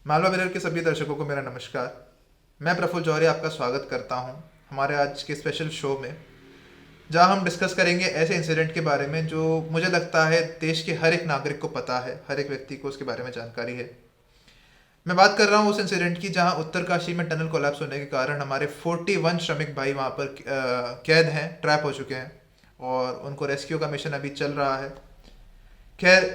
Malwa mirror के सभी दर्शकों को मेरा नमस्कार। मैं प्रफुल्ल जौहरी आपका स्वागत करता हूं हमारे आज के स्पेशल शो में, जहां हम डिस्कस करेंगे ऐसे इंसिडेंट के बारे में जो मुझे लगता है देश के हर एक नागरिक को पता है, हर एक व्यक्ति को उसके बारे में जानकारी है। मैं बात कर रहा हूं उस इंसिडेंट की जहां उत्तरकाशी में टनल कोलैप्स होने के कारण हमारे 41 श्रमिक भाई वहां पर कैद हैं, ट्रैप हो चुके हैं और उनको रेस्क्यू का मिशन अभी चल रहा है। खैर,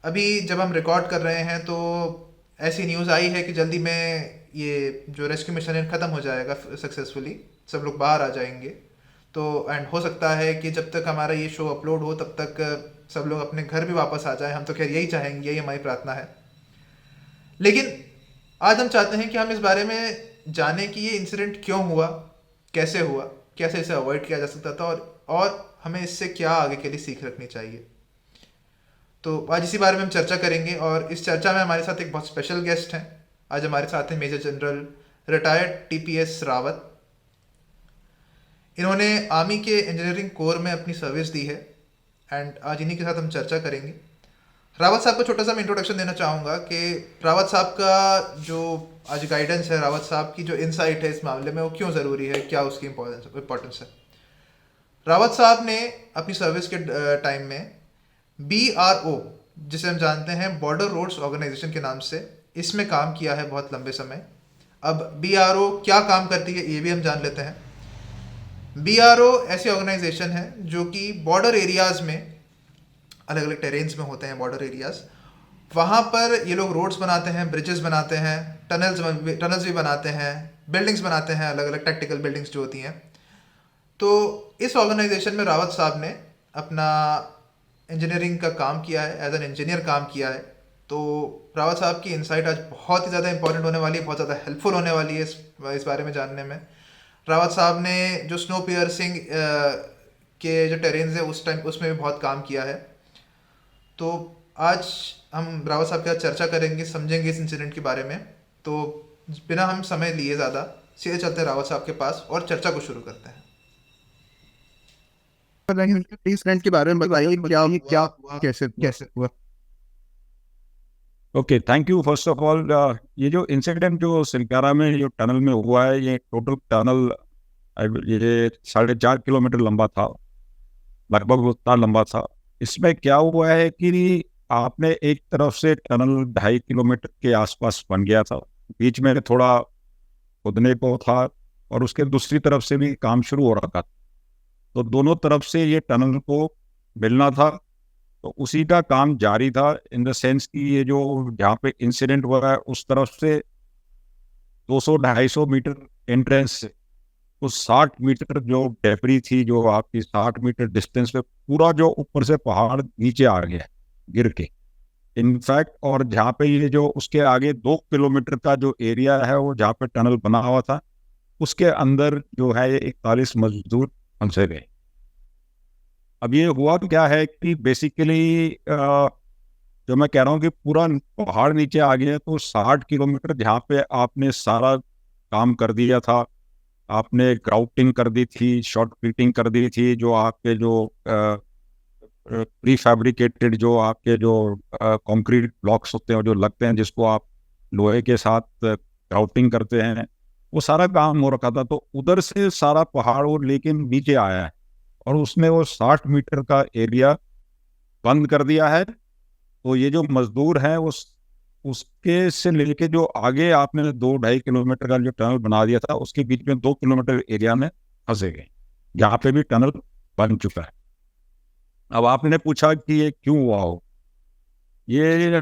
अभी जब हम रिकॉर्ड कर रहे हैं तो ऐसी न्यूज़ आई है कि जल्दी में ये जो रेस्क्यू मिशन है ख़त्म हो जाएगा सक्सेसफुली, सब लोग बाहर आ जाएंगे। तो एंड हो सकता है कि जब तक हमारा ये शो अपलोड हो तब तक सब लोग अपने घर भी वापस आ जाएं। हम तो खैर यही चाहेंगे, यही हमारी प्रार्थना है। लेकिन आज हम चाहते हैं कि हम इस बारे में जानें कि ये इंसिडेंट क्यों हुआ, कैसे हुआ, कैसे इसे अवॉइड किया जा सकता था और हमें इससे क्या आगे के लिए सीख रखनी चाहिए। तो आज इसी बारे में हम चर्चा करेंगे और इस चर्चा में हमारे साथ एक बहुत स्पेशल गेस्ट हैं। आज हमारे साथ हैं major general retired TPS Rawat. इन्होंने आर्मी के इंजीनियरिंग कोर में अपनी सर्विस दी है एंड आज इन्हीं के साथ हम चर्चा करेंगे। रावत साहब को छोटा सा मैं इंट्रोडक्शन देना चाहूँगा कि रावत साहब का जो आज गाइडेंस है, रावत साहब की जो इंसाइट है इस मामले में, वो क्यों ज़रूरी है, क्या उसकी इम्पोर्टेंस है। रावत साहब ने अपनी सर्विस के टाइम में BRO, जिसे हम जानते हैं बॉर्डर रोड्स ऑर्गेनाइजेशन के नाम से, इसमें काम किया है बहुत लंबे समय। अब BRO क्या काम करती है ये भी हम जान लेते हैं। BRO ऐसी ऑर्गेनाइजेशन है जो कि बॉर्डर एरियाज़ में, अलग अलग टेरेन्स में होते हैं बॉर्डर एरियाज़, वहाँ पर ये लोग रोड्स बनाते हैं, ब्रिजेस बनाते हैं, टनल्स भी बनाते हैं, बिल्डिंग्स बनाते हैं, अलग अलग टेक्टिकल बिल्डिंग्स जो होती हैं। तो इस ऑर्गेनाइजेशन में रावत साहब ने अपना इंजीनियरिंग का काम किया है, एज एन इंजीनियर काम किया है। तो रावत साहब की इंसाइट आज बहुत ही ज़्यादा इंपॉर्टेंट होने वाली है, बहुत ज़्यादा हेल्पफुल होने वाली है इस बारे में जानने में। रावत साहब ने जो स्नो पियर्सिंग के जो टेरेन्स है उस टाइम उसमें भी बहुत काम किया है। तो आज हम रावत साहब के साथ चर्चा करेंगे, समझेंगे इस इंसिडेंट के बारे में। तो बिना हम समय लिए ज़्यादा सीधे चलते हैं रावत साहब के पास और चर्चा को शुरू करते हैं। इंसिडेंट के बारे में बताइए, क्या क्या कैसे कैसे हुआ। Okay, thank you first of all. ये जो इंसिडेंट जो सिलकारा में जो टनल में हुआ है, ये टोटल टनल ये 4.5 किलोमीटर लंबा था, लगभग उतना लंबा था। इसमें क्या हुआ है कि आपने एक तरफ से टनल 2.5 किलोमीटर के आसपास बन गया था, बीच में थोड़ा खुदने को था और उसके दूसरी तरफ से भी काम शुरू हो रहा था। तो दोनों तरफ से ये टनल को मिलना था, तो उसी का काम जारी था। इन द सेंस कि ये जो जहाँ पे इंसिडेंट हुआ है उस तरफ से 200-250 मीटर एंट्रेंस से उस 60 मीटर जो डेबरी थी, जो आपकी 60 मीटर डिस्टेंस पे पूरा जो ऊपर से पहाड़ नीचे आ गया गिर के, इनफैक्ट। और जहाँ पे ये जो उसके आगे 2 किलोमीटर का जो एरिया है, वो जहाँ पे टनल बना हुआ था, उसके अंदर जो है ये 41 मजदूर फंसे गए। अब ये हुआ क्या है कि बेसिकली जो मैं कह रहा हूँ कि पूरा पहाड़ नीचे आ गया, तो 60 किलोमीटर जहाँ पे आपने सारा काम कर दिया था, आपने ग्राउटिंग कर दी थी, शॉर्ट फिटिंग कर दी थी, जो आपके जो प्री फैब्रिकेटेड जो आपके जो कंक्रीट ब्लॉक्स होते हैं जो लगते हैं, जिसको आप लोहे के साथ ग्राउटिंग करते हैं, वो सारा काम हो रखा था। तो उधर से सारा पहाड़ वो लेकिन नीचे आया है और उसने वो 60 मीटर का एरिया बंद कर दिया है। तो ये जो मजदूर हैं उसके से लेके जो आगे आपने 2-2.5 किलोमीटर का जो टनल बना दिया था, उसके बीच में 2 किलोमीटर एरिया में फंसे गए, जहाँ पे भी टनल बन चुका है। अब आपने पूछा कि ये क्यों हुआ हो। ये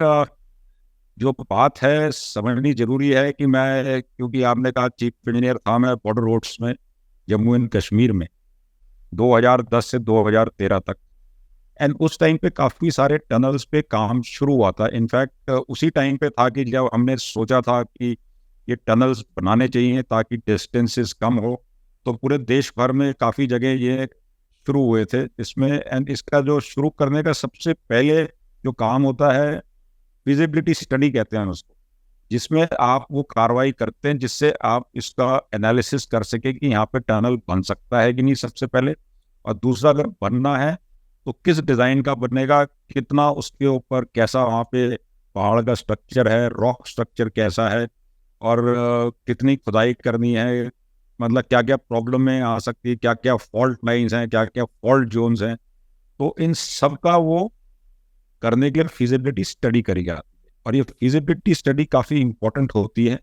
जो बात है समझनी जरूरी है कि मैं, क्योंकि आपने कहा चीफ इंजीनियर था मैं बॉर्डर रोड्स में जम्मू एंड कश्मीर में 2010 से 2013 तक। एंड उस टाइम पे काफ़ी सारे टनल्स पे काम शुरू हुआ था। इनफैक्ट उसी टाइम पे था कि जब हमने सोचा था कि ये टनल्स बनाने चाहिए ताकि डिस्टेंसेस कम हो, तो पूरे देश भर में काफ़ी जगह ये शुरू हुए थे इसमें। एंड इसका जो शुरू करने का सबसे पहले जो काम होता है, फिजिबिलिटी स्टडी कहते हैं उसको, जिसमें आप वो कार्रवाई करते हैं जिससे आप इसका एनालिसिस कर सके कि यहाँ पे टनल बन सकता है कि नहीं, सबसे पहले। और दूसरा, अगर बनना है तो किस डिज़ाइन का बनेगा, कितना उसके ऊपर कैसा वहाँ पे पहाड़ का स्ट्रक्चर है, रॉक स्ट्रक्चर कैसा है, और कितनी खुदाई करनी है, मतलब क्या क्या प्रॉब्लम आ सकती है, क्या क्या फॉल्ट लाइंस हैं, क्या क्या फॉल्ट जोन्स हैं। तो इन सब का वो करने के लिए फिजिबिलिटी स्टडी करेगा। और ये फिजिबिलिटी स्टडी काफ़ी इंपॉर्टेंट होती है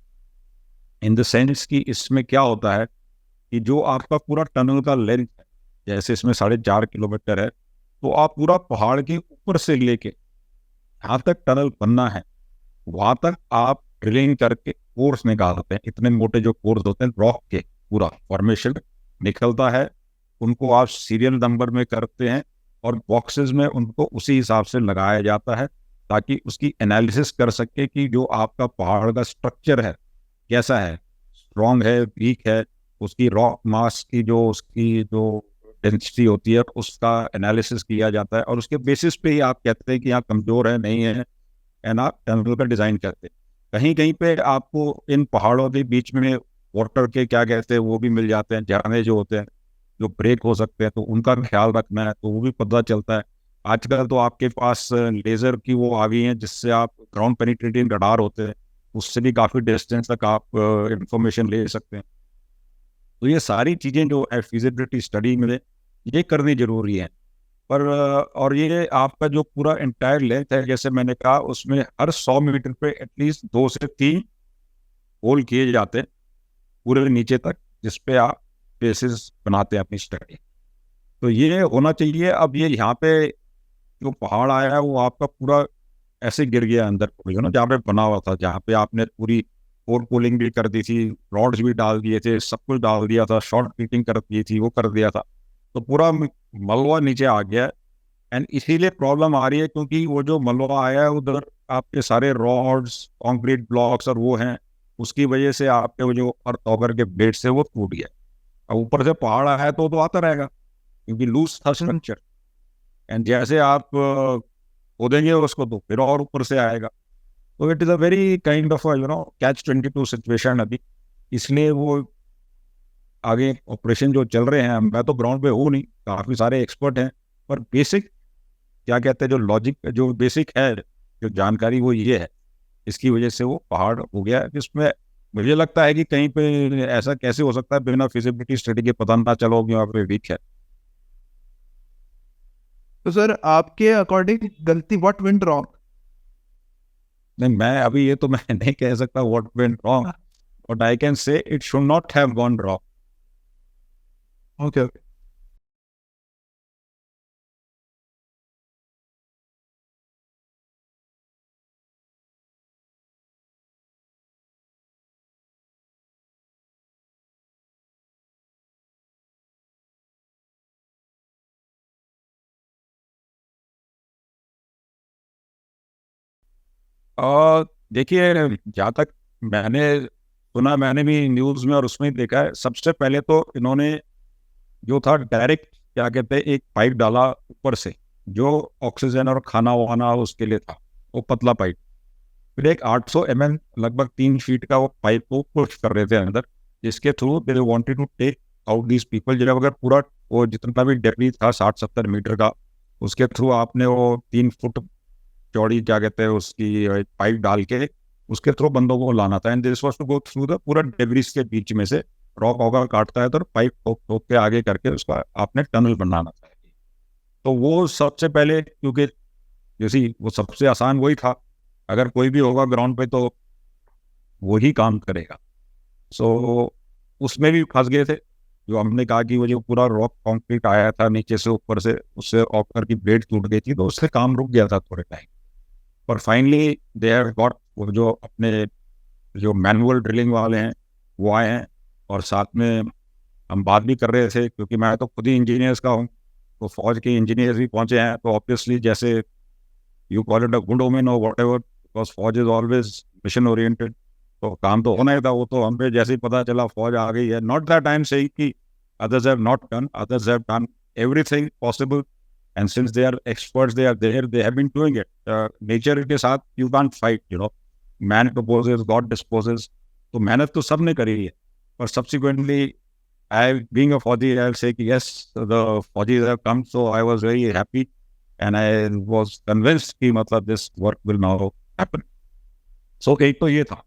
इन द सेंस कि इसमें क्या होता है कि जो आपका पूरा टनल का लेंथ है, जैसे इसमें 4.5 किलोमीटर है, तो आप पूरा पहाड़ के ऊपर से लेके जहाँ तक टनल बनना है वहां तक आप ड्रिलिंग करके कोर्स निकालते हैं। इतने मोटे जो कोर्स होते हैं रॉक के, पूरा फॉर्मेशन निकलता है, उनको आप सीरियल नंबर में करते हैं और बॉक्सेस में उनको उसी हिसाब से लगाया जाता है ताकि उसकी एनालिसिस कर सके कि जो आपका पहाड़ का स्ट्रक्चर है कैसा है, स्ट्रॉन्ग है, वीक है, उसकी रॉक मास की जो डेंसिटी होती है उसका एनालिसिस किया जाता है, और उसके बेसिस पे ही आप कहते हैं कि यहाँ कमज़ोर है, नहीं है, एंड आप टनल का डिज़ाइन करते हैं। कहीं कहीं पे आपको इन पहाड़ों के बीच में वाटर के क्या कहते हैं वो भी मिल जाते हैं, झरने जो होते हैं जो ब्रेक हो सकते हैं, तो उनका ख्याल रखना है, तो वो भी पता चलता है। आजकल तो आपके पास लेज़र की वो आ गई हैं जिससे आप ग्राउंड पेनिट्रेटिंग रडार होते हैं, उससे भी काफ़ी डिस्टेंस तक आप इंफॉर्मेशन ले सकते हैं। तो ये सारी चीज़ें जो है फिजिबिलिटी स्टडी में ये करनी जरूरी है। पर और ये आपका जो पूरा एंटायर लेंथ है, जैसे मैंने कहा, उसमें हर 100 मीटर पे एटलीस्ट 2 से 3 होल किए जाते हैं पूरे नीचे तक, जिसपे आप बेसिस बनाते हैं अपनी स्टडी। तो ये होना चाहिए। अब ये यहाँ पे जो पहाड़ आया है वो आपका पूरा ऐसे गिर गया अंदर, ना जहाँ पे बना हुआ था, जहाँ पे आपने पूरी कोर कूलिंग भी कर दी थी, रॉड्स भी डाल दिए थे, सब कुछ डाल दिया था, शॉर्ट फिटिंग कर दी थी, वो कर दिया था, तो पूरा मलबा नीचे आ गया। एंड इसीलिए प्रॉब्लम आ रही है क्योंकि वो जो मलबा आया है उधर आपके सारे रॉड्स, कंक्रीट ब्लॉक्स और वो हैं, उसकी वजह से आपके वो जो अर्थ ऑगर के बेस से वो टूट गया। अब ऊपर से पहाड़ आया तो आता रहेगा क्योंकि लूज था स्ट्रक्चर, एंड जैसे आप खोदेंगे उसको तो फिर और ऊपर से आएगा। तो it is a very kind of catch-22 situation अभी। इसलिए वो आगे ऑपरेशन जो चल रहे हैं, मैं तो ग्राउंड पे हूँ नहीं, काफ़ी सारे एक्सपर्ट हैं, पर बेसिक क्या कहते हैं जो लॉजिक, जो बेसिक है, जो जानकारी वो ये है, इसकी वजह से वो पहाड़ हो गया। जिसमें मुझे लगता है कि कहीं पे ऐसा कैसे हो सकता है बिना फिजिबिलिटी स्टडी के पता ना चलो कि वहाँ पे वीक है। तो सर आपके अकॉर्डिंग गलती व्हाट वेंट रॉन्ग? नहीं, मैं अभी ये तो मैं नहीं कह सकता what went wrong, but I can say it should not have gone wrong. Okay okay. और देखिए, जहाँ तक मैंने सुना, मैंने भी न्यूज़ में और उसमें देखा है, सबसे पहले तो इन्होंने जो था डायरेक्ट क्या कहते हैं एक पाइप डाला ऊपर से, जो ऑक्सीजन और खाना वाना उसके लिए था, वो पतला पाइप। फिर एक 800 mm लगभग 3 फीट का वो पाइप को पुश कर रहे थे अंदर, जिसके through they wanted to take out these people. जब अगर पूरा वो जितना भी डेब्रिस था 60-70 मीटर का, उसके थ्रू आपने वो 3 फुट चौड़ी क्या कहते हैं उसकी पाइप डाल के उसके थ्रू बंदों को लाना था। And this was to go through the पूरा डेब्रिस के बीच में से, रॉक होगा काटता है तो पाइप ठोक ठोक के आगे करके उसका आपने टनल बनाना था। तो वो सबसे पहले, क्योंकि जैसी वो सबसे आसान वही था, अगर कोई भी होगा ग्राउंड पे तो वही काम करेगा। सो उसमें भी फंस गए थे। जो हमने कहा कि वो जो पूरा रॉक कंक्रीट आया था नीचे से ऊपर से, उससे ऑकर की ब्लेड टूट गई थी, तो उससे काम रुक गया था थोड़े टाइम। पर फाइनली दे हैव गॉट, वो जो अपने जो मैनुअल ड्रिलिंग वाले हैं वो आए हैं, और साथ में हम बात भी कर रहे थे क्योंकि मैं तो खुद ही इंजीनियर्स का हूँ, तो फौज के इंजीनियर्स भी पहुँचे हैं। तो ऑब्वियसली जैसे you call it a good omen और वॉट एवर, बिकॉज फौज इज ऑलवेज मिशन ओरिएंटेड, तो काम तो होना ही था। वो तो हम पे जैसे ही पता चला फौज आ गई है, not that I am saying कि others have not done, others have done everything possible, and since they are experts, they are there, they have been doing it. Nature के साथ you can't fight, man proposes, God disposes, तो मेहनत तो सबने करी है। पर subsequently, being a Fauji, I'll say yes, the Faujis have come, so I was very happy, and I was convinced कि मतलब this work will now happen. So एक तो ये था।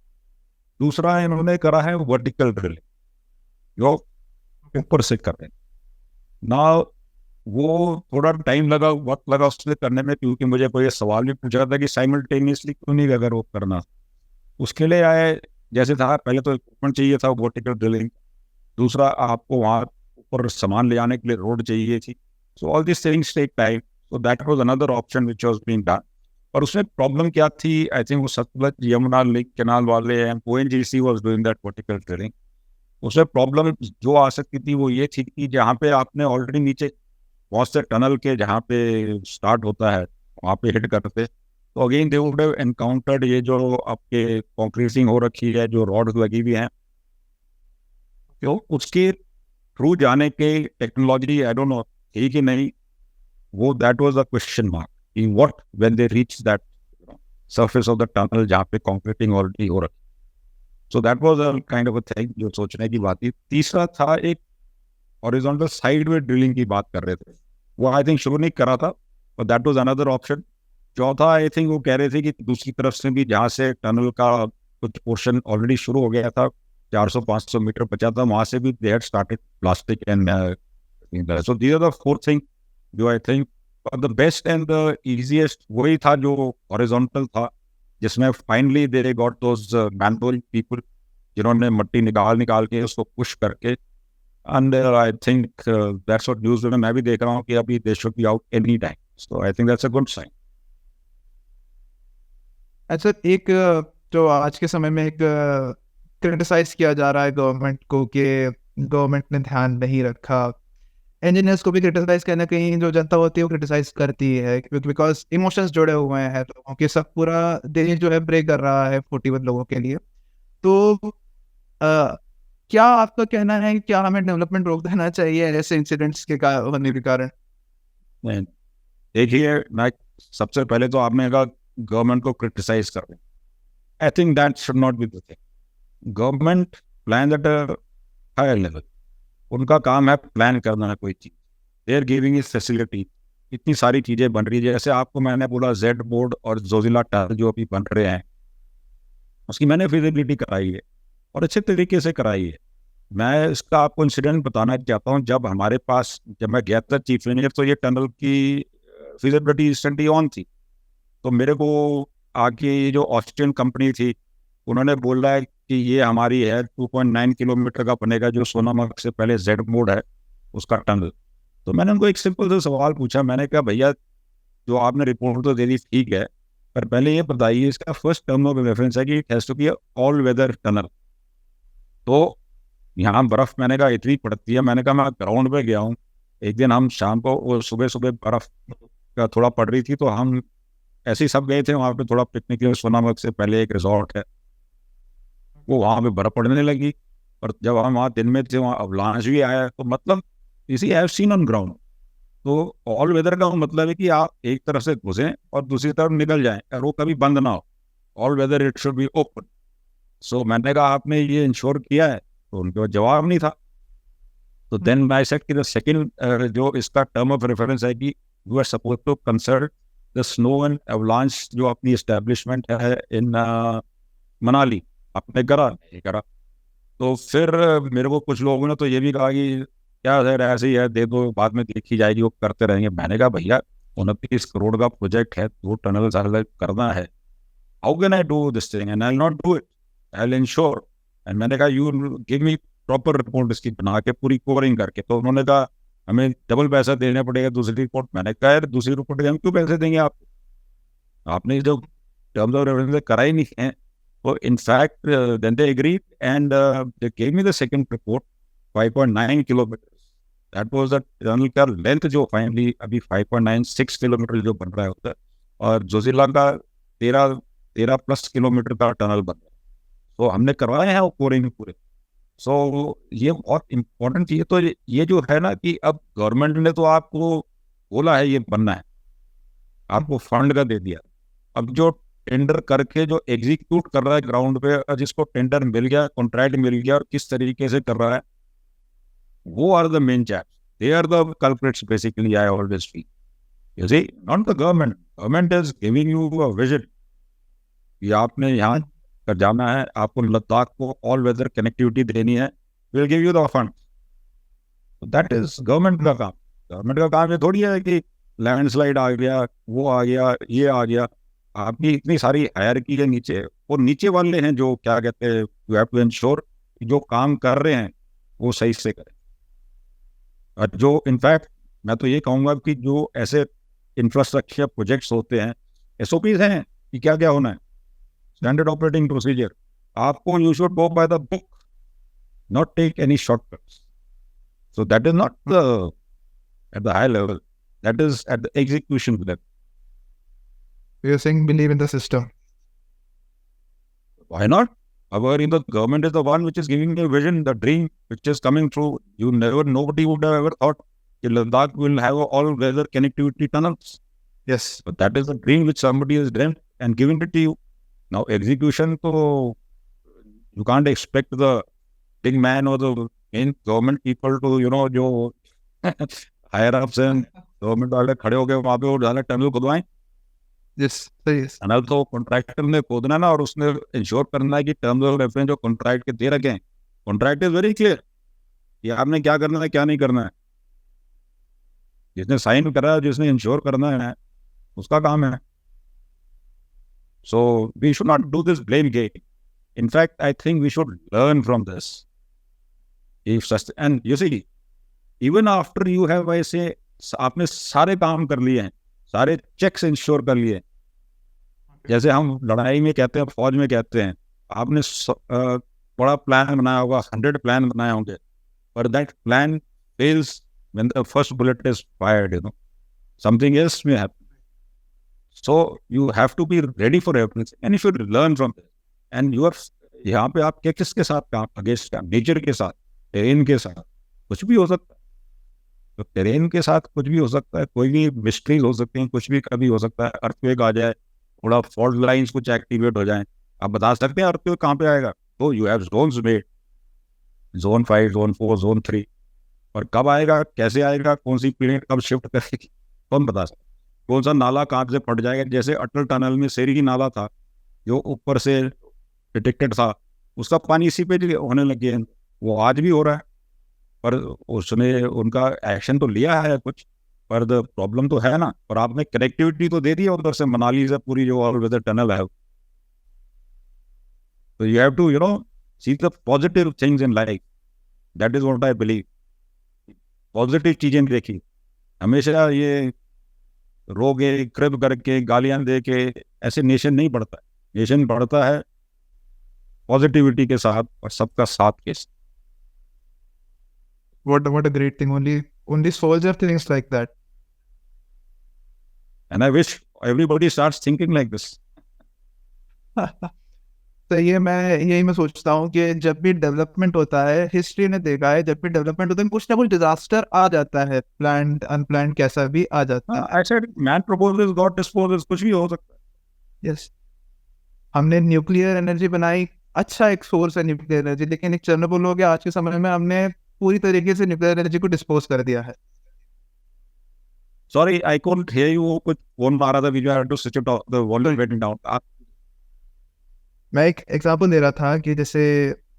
दूसरा इन्होंने करा है वर्टिकल ड्रिलिंग, जो ऊपर से कर रहे हैं ना। वो थोड़ा टाइम लगा, वक्त लगा उससे करने में, क्योंकि मुझे कोई ये सवाल भी पूछा था कि साइमल्टेनियसली क्यों नहीं अगर वो करना। उसके लिए आए, जैसे था पहले तो इक्विपमेंट चाहिए था वर्टिकल ड्रिलिंग, दूसरा आपको वहाँ ऊपर सामान ले जाने के लिए रोड चाहिए थी। So all this things take time, so that was another option which was being done. और उसमें प्रॉब्लम क्या थी, आई थिंक वो सतलज यमुना लिंक कैनाल वाले and ONGC was doing that vertical drilling. उसमें प्रॉब्लम जो आ सकती थी वो ये थी कि जहाँ पे आपने ऑलरेडी नीचे बहुत से टनल के जहाँ पे स्टार्ट होता है वहाँ पे हिट करते, तो again they would have encountered ये जो आपके कॉन्क्रीटिंग हो रखी है, जो रॉड लगी हुई है, तो उसके थ्रू जाने के टेक्नोलॉजी आई डोंट नो है कि नहीं, वो that was a question mark in what when they reach that surface of the tunnel जहाँ पे कॉन्क्रीटिंग ऑलरेडी हो रखी। सो that was a kind of a thing जो सोचने की बात थी। तीसरा था एक हॉरिजॉन्टल साइड में ड्रिलिंग की बात कर रहे थे, वो आई थिंक शुरू नहीं करा था, और दैट वाज अनदर ऑप्शन। चौथा आई थिंक वो कह रहे थे कि दूसरी तरफ से भी जहाँ से टनल का कुछ पोर्शन ऑलरेडी शुरू हो गया था, 400-500 मीटर बचा था, वहां से भी they had started plastic and so these are the four thing जो I think the best and the easiest वही था जो हॉरिजॉन्टल था, जिसमें finally they got those manual people जिन्होंने मट्टी निकाल निकाल के उसको पुश करके, and I think that's what news में मैं भी देख रहा हूँ कि अभी they should be out any time, so I think that's a good sign. अच्छा, एक जो आज के समय में एक क्रिटिसाइज किया जा रहा है गवर्नमेंट को कि गवर्नमेंट ने ध्यान नहीं रखा, इंजीनियर्स को भी क्रिटिसाइज करना, कहीं जो जनता होती है वो क्रिटिसाइज करती है बिकॉज इमोशंस जुड़े हुए हैं लोगों के, सब पूरा देश जो है प्रे कर रहा है 41 लोगों के लिए। तो क्या आपका कहना है, क्या हमें डेवलपमेंट रोक देना चाहिए ऐसे इंसिडेंट्स के होने के कारण? देखिए, मैं सबसे पहले तो आपने कहा गवर्नमेंट को क्रिटिसाइज कर रहे हैं, I think that should not be the thing. Government plan at a higher level, उनका काम है प्लान करना है कोई चीज, दे आर गिविंग इस फैसिलिटी, इतनी सारी चीजें बन रही है, जैसे आपको मैंने बोला जेड बोर्ड और जोजिला टनल जो अभी बन रहे हैं उसकी मैंने फिजिबिलिटी कराई है और अच्छे तरीके से कराई है। मैं इसका आपको इंसिडेंट बताना चाहता हूँ, जब हमारे पास, जब मैं गया था चीफ इंजीनियर, तो ये टनल की फिजिबिलिटी इंस्टेंटली ऑन थी, तो मेरे को आके ये जो ऑस्ट्रियन कंपनी थी उन्होंने बोला है कि ये हमारी है 2.9 किलोमीटर का बनेगा, जो सोनामार्ग से पहले जेड मोड है उसका टनल। तो मैंने उनको एक सिंपल सा सवाल पूछा, मैंने कहा भैया जो आपने रिपोर्ट तो दे दी ठीक है, पर पहले ये बताइए इसका फर्स्ट टर्म ऑफ रेफरेंस है कि it has to be all weather tunnel. तो यहाँ बर्फ मैंने कहा इतनी पड़ती है, मैंने कहा मैं ग्राउंड पे गया हूँ एक दिन, हम शाम को सुबह सुबह बर्फ का थोड़ा पड़ रही थी, तो हम ऐसे ही सब गए थे वहाँ पे थोड़ा पिकनिक के लिए, सोनामार्ग से पहले एक रिजॉर्ट है, वो वहाँ पे बर्फ पड़ने लगी, और जब हम वहाँ दिन में थे वहाँ अवलांच भी आया। तो मतलब इसी हैव सीन ऑन ग्राउंड। तो ऑल वेदर का मतलब है कि आप एक तरफ से घुसें और दूसरी तरफ निकल जाएं और वो कभी बंद ना हो, all weather it should be open. So मैंने कहा आपने ये इंश्योर किया है? तो उनके पास जवाब नहीं था। तो देन आई सेड कि द सेकंड जो इसका टर्म ऑफ रेफरेंस है कि you are suppose to consult the snow and avalanche जो अपनी एस्टेब्लिशमेंट है इन मनाली, आपने करा नहीं करा? तो फिर मेरे को कुछ लोगों ने तो ये भी कहा कि क्या है ऐसे ही है, दे दो बाद में देखी जाएगी, वो करते रहेंगे। मैंने कहा भैया 29 करोड़ का प्रोजेक्ट है, 2 टनल साल करना है, how can I do this thing and I will not do it, I will ensure. And मैंने कहा you give me proper report इसकी बना के पूरी कवरिंग करके। तो उन्होंने कहा हमें डबल पैसा देना पड़ेगा दूसरी रिपोर्ट। मैंने कहा यार दूसरी रिपोर्ट हम क्यों पैसे देंगे आपको, आपने जो टर्म्स ऑफ रेफरेंस करा ही नहीं है। तो in fact then they agreed and they give me the second report 5.9 kilometre, that was the tunnel का लेंथ जो फाइनली अभी 5.96 किलोमीटर जो बन रहा है उधर, और जोजिला का 13 प्लस किलोमीटर का टनल बन रहा है। तो हमने करवाए हैं वो कवरिंग पूरे। सो ये बहुत इम्पोर्टेंट चीज़ है। तो ये जो है ना कि अब गवर्नमेंट ने तो आपको बोला है ये बनना है, आपको फंड का दे दिया, अब जो टेंडर करके जो एग्जीक्यूट कर रहा है ग्राउंड पे, जिसको टेंडर मिल गया, कॉन्ट्रैक्ट मिल गया और किस तरीके से कर रहा है, वो are the main chaps, they are the culprits basically, I always feel, you see, not the government. Government is giving you a vision, कि आपने यहाँ कर जाना है, आपको लद्दाख को ऑल वेदर कनेक्टिविटी देनी है, will give you the fund. That is government का काम। गवर्नमेंट का काम ये थोड़ी है कि लैंडस्लाइड आ गया, वो आ गया, ये आ गया। आपकी इतनी सारी हायरार्की है नीचे, और नीचे वाले हैं जो क्या कहते हैं, यू हैव टू इंश्योर जो काम कर रहे हैं वो सही से करें। और जो इनफैक्ट मैं तो ये कहूँगा कि जो ऐसे इंफ्रास्ट्रक्चर प्रोजेक्ट्स होते हैं, एसओपीज हैं कि क्या क्या होना है, स्टैंडर्ड ऑपरेटिंग प्रोसीजर, आपको you should go by the book, not take any shortcuts. So that is not at the high level. That is at the execution level. You're saying believe in the system. Why not? Our in the government is the one which is giving the vision, the dream which is coming true. Nobody would have ever thought that Ladakh will have all-weather connectivity tunnels. Yes. But that is a dream which somebody has dreamt and given it to you. Now execution, so you can't expect the big man or the main government people to, जो higher ups and government वाले खड़े हो गए वहां पे और डाले tunnel खुदवाएं। Yes. सही है। टनल तो कॉन्ट्रैक्टर ने खोदना ना, और उसने इंश्योर करना है कि टर्म्स ऑफ रेफरेंस जो कॉन्ट्रैक्ट के दे रखे हैं, कॉन्ट्रैक्ट इज वेरी क्लियर कि आपने क्या करना है, क्या नहीं करना है। जिसने साइन करा है, जिसने इंश्योर करना है, उसका काम है। So we should not do this blame game. In fact, I think we should learn from this. If such, and you see, even after you have, I say, आपने सारे काम कर लिए हैं, सारे चेक्स इंश्योर कर लिए, जैसे हम लड़ाई में कहते हैं, फौज में कहते हैं, आपने बड़ा प्लान बनाया होगा, 100 प्लान बनाए होंगे, पर that plan fails when the first bullet is fired, something else may happen. So you have to be ready for everything, and you should learn from it. And your यहाँ पे आप क्या किसके साथ काम, अगेंस्ट नेचर के साथ, terrain के साथ, कुछ भी हो सकता है। तो टेरेन के साथ कुछ भी हो सकता है, कोई भी मिस्ट्रीज हो सकती हैं, कुछ भी कभी हो सकता है। अर्थक्वेक आ जाए, थोड़ा फॉल्ट लाइंस कुछ एक्टिवेट हो जाए, आप बता सकते हैं अर्थक्वेक कहाँ पे आएगा। तो you have zones made, zone 5, zone 4, zone 3, और कब आएगा, कैसे आएगा, कौन सी प्लेट कब शिफ्ट करेगी, कौन बता सकता। कौन सा नाला कहाँ से फट जाएगा। जैसे अटल टनल में सेरी नाला था जो ऊपर से डिटेक्टेड था, उसका पानी इसी पे होने लग गया है, वो आज भी हो रहा है। पर उसने उनका एक्शन तो लिया है कुछ, पर द प्रॉब्लम तो है ना। और आपने कनेक्टिविटी तो दे दी है उधर से मनाली से पूरी जो ऑल वेदर टनल है। तो you have to see the positive things in life. That is what I believe. Positive चीजें देखी, हमेशा ये रोगे क्रिब करके गालियां दे के ऐसे नेशन नहीं बढ़ता। नेशन बढ़ता है पॉजिटिविटी के साथ और सबका साथ के साथ। What a great thing. Only soldier things like that. And I wish everybody starts thinking like this. तो यही मैं सोचता हूँ कि जब भी डेवलपमेंट होता है, हिस्ट्री ने देखा है, जब भी डेवलपमेंट होता है कुछ ना कुछ डिजास्टर आ जाता है, प्लान्ड अनप्लान्ड कैसा भी आ जाता है। I said man proposes, God disposes, कुछ भी हो सकता है। यस, हमने न्यूक्लियर एनर्जी बनाई, अच्छा एक सोर्स है न्यूक्लियर एनर्जी, लेकिन एक चेरनोबिल हो गया। आज के समय में हमने पूरी तरीके से न्यूक्लियर एनर्जी को डिस्पोज कर दिया है। Sorry, I couldn't hear you. कुछ फोन आ रहा था, बीच में I had to switch it off, the volume went down. मैं एक एग्जांपल दे रहा था कि जैसे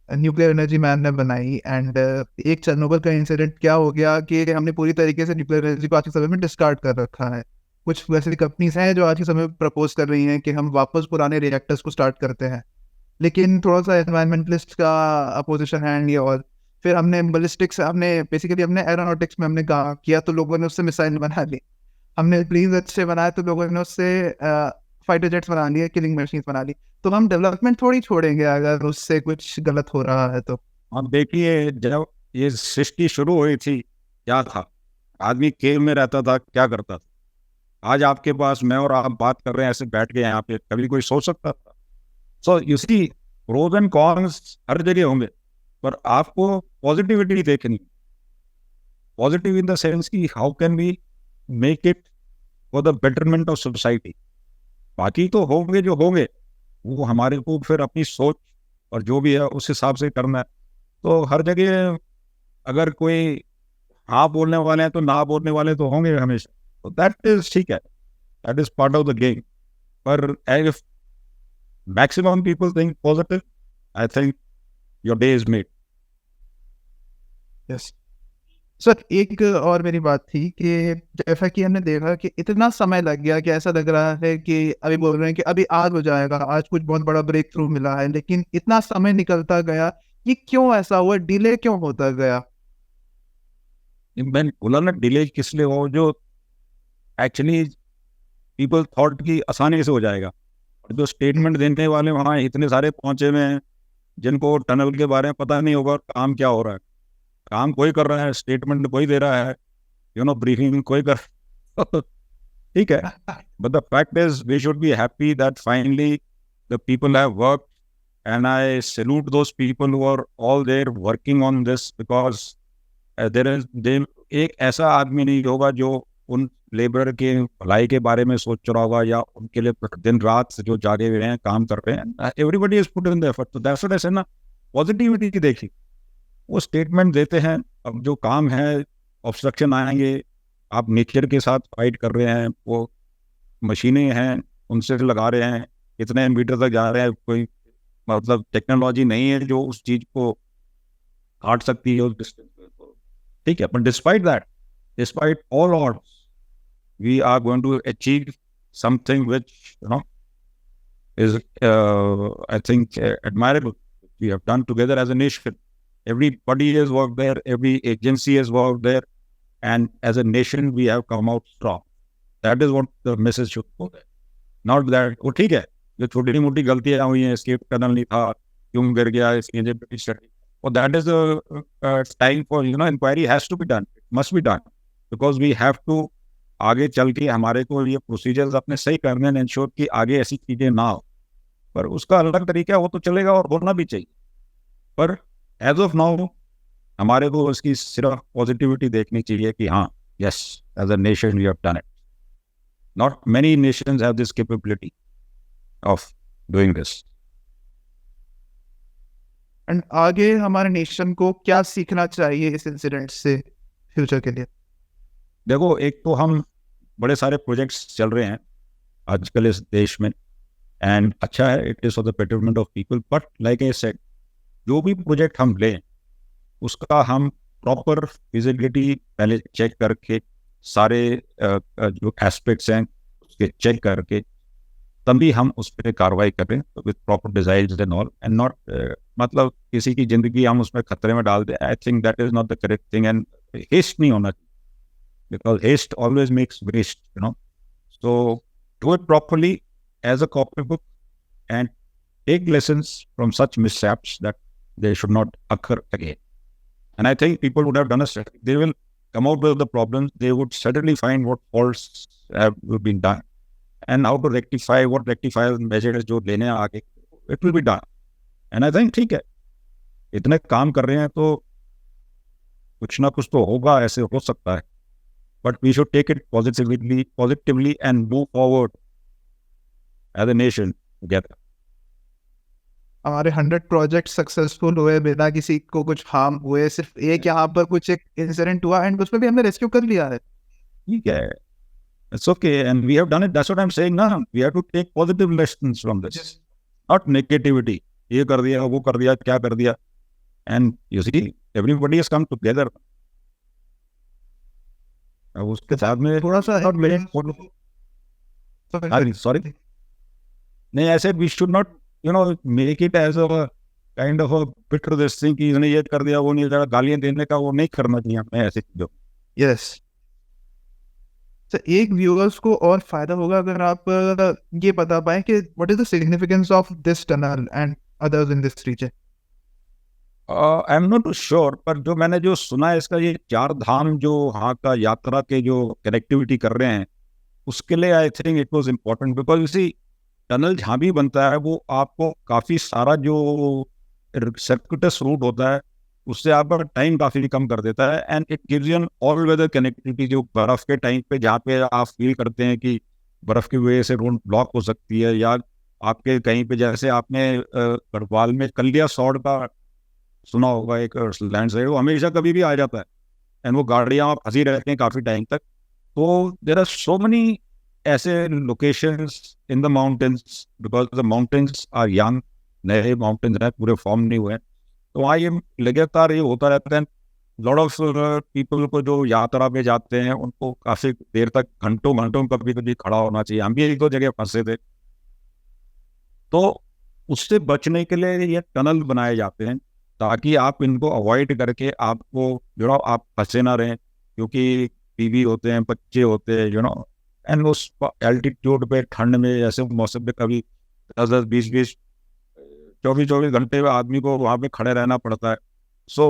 न्यूक्लियर एनर्जी मैन ने बनाई, एंड एक चेरनोबिल का इंसिडेंट क्या हो गया कि हमने पूरी तरीके से न्यूक्लियर एनर्जी को आज के समय में डिस्कार्ड कर रखा है। कुछ वैसी कंपनीज हैं जो आज के समय में प्रपोज कर रही हैं कि हम वापस पुराने रिएक्टर्स को स्टार्ट करते हैं, लेकिन थोड़ा सा एनवायरमेंटलिस्ट का अपोजिशन है। ये और फिर हमने बैलिस्टिक्स, हमने बेसिकली हमने एरोनॉटिक्स में हमने किया तो लोगों ने उससे मिसाइल बना ली। हमने प्लेन्स अच्छे बनाए तो लोगों ने उससे फाइटर जेट्स बना लिए, किलिंग मशीन्स बना ली। तो हम डेवलपमेंट थोड़ी छोड़ेंगे अगर उससे कुछ गलत हो रहा है तो। आप देखिए, जब ये सृष्टि शुरू हुई थी क्या था, आदमी केव में रहता था, क्या करता था। आज आपके पास मैं और आप बात कर रहे हैं ऐसे बैठ के यहाँ पे, कभी कोई सोच सकता था। So you see, pros and cons हर जगह होंगे, पर आपको पॉजिटिविटी देखनी। पॉजिटिव इन द सेंस की how can we make it for the betterment of society. बाकी तो होंगे जो होंगे, वो हमारे को फिर अपनी सोच और जो भी है उस हिसाब से करना है। तो हर जगह अगर कोई हाँ बोलने वाले हैं तो ना बोलने वाले तो होंगे हमेशा। तो दैट इज ठीक है, that is part of the game. पर maximum people think positive, I think your day is made. Yes sir, एक और मेरी बात थी कि जैसा कि हमने देखा कि इतना समय लग गया कि ऐसा लग रहा है कि अभी बोल रहे हैं कि अभी आज हो जाएगा, आज कुछ बहुत बड़ा ब्रेक थ्रू मिला है, लेकिन इतना समय निकलता गया, ये क्यों ऐसा हुआ, डिले क्यों होता गया? मैंने बोला ना डिले किस लिए हो, जो एक्चुअली पीपल थॉट कि आसानी से हो जाएगा, और जो स्टेटमेंट देने वाले वहाँ इतने सारे पहुंचे हुए हैं जिनको टनल के बारे में पता नहीं होगा काम क्या हो रहा है। काम कोई कर रहा है, स्टेटमेंट कोई दे रहा है, ब्रीफिंग कोई कर ठीक है, but the fact is we should be happy that finally the people have worked, and I salute those people who are all there working on this, because एक ऐसा आदमी नहीं होगा जो उन लेबर के भलाई के बारे में सोच रहा होगा या उनके लिए दिन रात जो जागे हुए हैं काम कर रहे हैं। Everybody is put in the effort, तो दैट्स व्हाट आई से ना, पॉजिटिविटी की देखी, वो स्टेटमेंट देते हैं। अब जो काम है, ऑब्स्ट्रक्शन आएंगे, आप नेचर के साथ फाइट कर रहे हैं, वो मशीनें हैं उनसे लगा रहे हैं, कितने मीटर तक जा रहे हैं, कोई मतलब टेक्नोलॉजी नहीं है जो उस चीज को काट सकती है उस डिस्टेंस पे, ठीक है। But despite all odds we are going to achieve something which is I think admirable. We have done together as a nation. Everybody has worked there, every agency has worked there, and as a nation we have come out strong. That is what the message should go there. Not that वो ठीक है, जो छोटी मोटी गलतियां हुई हैं, escape tunnel नहीं था, क्यों गिर गया, इसकी study, well that is a time for inquiry has to be done, it must be done, because we have to आगे चल के हमारे को ये प्रोसीजर्स अपने सही करने एंड इंश्योर कि आगे ऐसी चीजें ना हो। पर उसका अलग तरीका वो तो चलेगा और होना भी चाहिए, पर एज ऑफ नाउ हमारे को उसकी सिर्फ पॉजिटिविटी देखनी चाहिए कि हाँ, yes, as a nation we have done it. Not many nations have this capability of doing this. And आगे हमारे नेशन को क्या सीखना चाहिए इस इंसिडेंट से फ्यूचर के लिए? देखो, एक तो हम बड़े सारे प्रोजेक्ट्स चल रहे हैं आजकल इस देश में, एंड अच्छा है, it is for the betterment of people, but like I said, जो भी प्रोजेक्ट हम लें उसका हम प्रॉपर फिजिबिलिटी पहले चेक करके, सारे जो एस्पेक्ट्स हैं उसके चेक करके तभी हम उस पर कार्रवाई करें with proper design and all, and not मतलब किसी की जिंदगी हम उसमें खतरे में डाल दें। I think that is not the correct thing, and haste नहीं होना चाहिए, because haste always makes waste, So do it properly as a copybook and take lessons from such mishaps that they should not occur again. And I think people would have done a study. They will come out with the problems. They would certainly find what faults have been done and how to rectify, what rectifier measures जो लेने आगे, it will be done. And I think ठीक है, इतने काम कर रहे हैं तो कुछ ना कुछ तो होगा, ऐसे हो सकता है। But we should take it positively and move forward as a nation together. हमारे 100 प्रोजेक्ट सक्सेसफुल हुए बिना किसी को कुछ हार्म हुए, सिर्फ एक यहाँ पर कुछ एक इंसिडेंट हुआ एंड उसमें भी हमने रेस्क्यू कर लिया है। ठीक है, it's okay, and we have done it. That's what I'm saying. ना, we have to take positive lessons from this, not negativity. ये कर दिया, वो कर दिया, क्या कर दिया, and you see, everybody has come together. उसके साथ में थोड़ा सा सॉरी नहीं, ऐसे we should not make it as a kind of a bitter this thing कि इसने ये कर दिया, वो नहीं कर, गालियां देने का वो नहीं करना चाहिए हमें ऐसे चीजों। यस सर, एक व्यूअर्स को और फायदा होगा अगर आप ये बता पाए कि what is the significance of this tunnel and others in this region. I am not sure, पर जो मैंने जो सुना है इसका, ये 4 धाम जो वहाँ का यात्रा के जो कनेक्टिविटी कर रहे हैं उसके लिए I think it was important, because इसी टनल जहाँ भी बनता है वो आपको काफ़ी सारा जो सर्कुटस रूट होता है उससे आपका टाइम काफ़ी कम कर देता है, and it gives you an all weather connectivity. जो बर्फ़ के टाइम पे जहाँ पे आप फील करते हैं कि बर्फ़ की वजह से रोड ब्लॉक हो सकती है, या आपके कहीं पे जैसे आपने गढ़वाल में कलिया सौड़ का सुना होगा, एक लैंडस्लाइड, वो हमेशा कभी भी आ जाता है एंड वो गाड़ियाँ फंसी रहती हैं काफ़ी टाइम तक। तो देयर आर सो मेनी ऐसे locations in the mountains, because the mountains are young, नए माउंटेन्स हैं, पूरे फॉर्म नहीं हुए हैं, तो वहाँ ये लगातार ये होता रहता है। लॉट ऑफ पीपल को जो यात्रा पे जाते हैं उनको काफी देर तक, घंटों घंटों कभी कभी खड़ा होना चाहिए। हम भी एक दो जगह फंसे थे, तो उससे बचने के लिए ये टनल बनाए जाते हैं ताकि आप इनको अवॉइड करके आपको आप फंसे ना रहें, क्योंकि बीवी होते हैं, बच्चे होते हैं, एंड उस एल्टीट्यूड पे ठंड में ऐसे मौसम में कभी 10-10, 20-20, 24-24 घंटे आदमी को वहां पे खड़े रहना पड़ता है। सो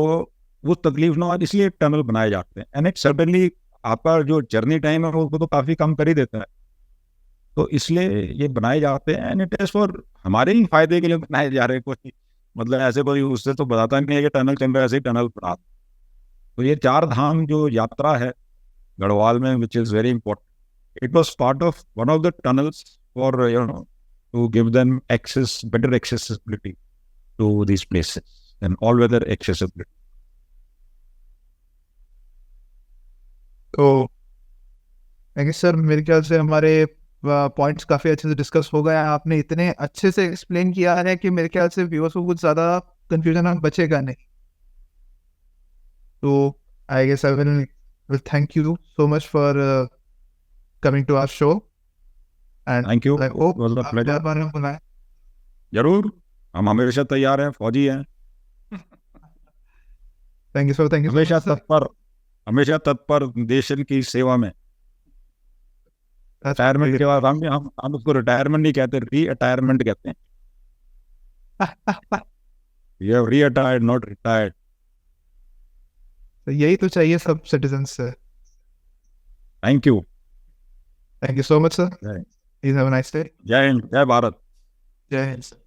वो तकलीफ ना हो, इसलिए टनल बनाए जाते हैं। एंड इट सडनली आपका जो जर्नी टाइम है उसको तो काफी कम कर ही देता है, तो इसलिए ये बनाए जाते हैं। एंड इट इज फॉर हमारे ही फायदे के लिए बनाए जा रहे हैं। कोई मतलब ऐसे कोई उससे तो बताता नहीं है कि टनल चल रहा है, ऐसे ही टनल बना। तो ये 4 धाम जो यात्रा है गढ़वाल में, which is very important, it was part of one of the tunnels for to give them better accessibility to these places and all weather accessibility. तो आई गेस सर मेरे ख्याल से हमारे पॉइंट्स काफ़ी अच्छे से डिस्कस हो गए हैं। आपने इतने अच्छे से एक्सप्लेन किया है कि मेरे ख्याल से व्यूअर्स को कुछ ज़्यादा कंफ्यूजन बचेगा नहीं। तो I guess I will thank you so much for coming to our show and Thank you. I hope It was a pleasure. बार में बुलाएं। जरूर, हम हमेशा तैयार हैं, फौजी हैं, thank you sir, thank you हमेशा तत्पर, हमेशा तत्पर देश की सेवा में। रिटायरमेंट के बाद हम उसको रिटायरमेंट नहीं कहते, री-अटायरमेंट कहते हैं। You have re-attired, not retired. यही तो चाहिए सब सिटीजन से। Thank you. Thank you so much sir. जय please have a nice day. जय हिंद, जय भारत। जय हिंद सर।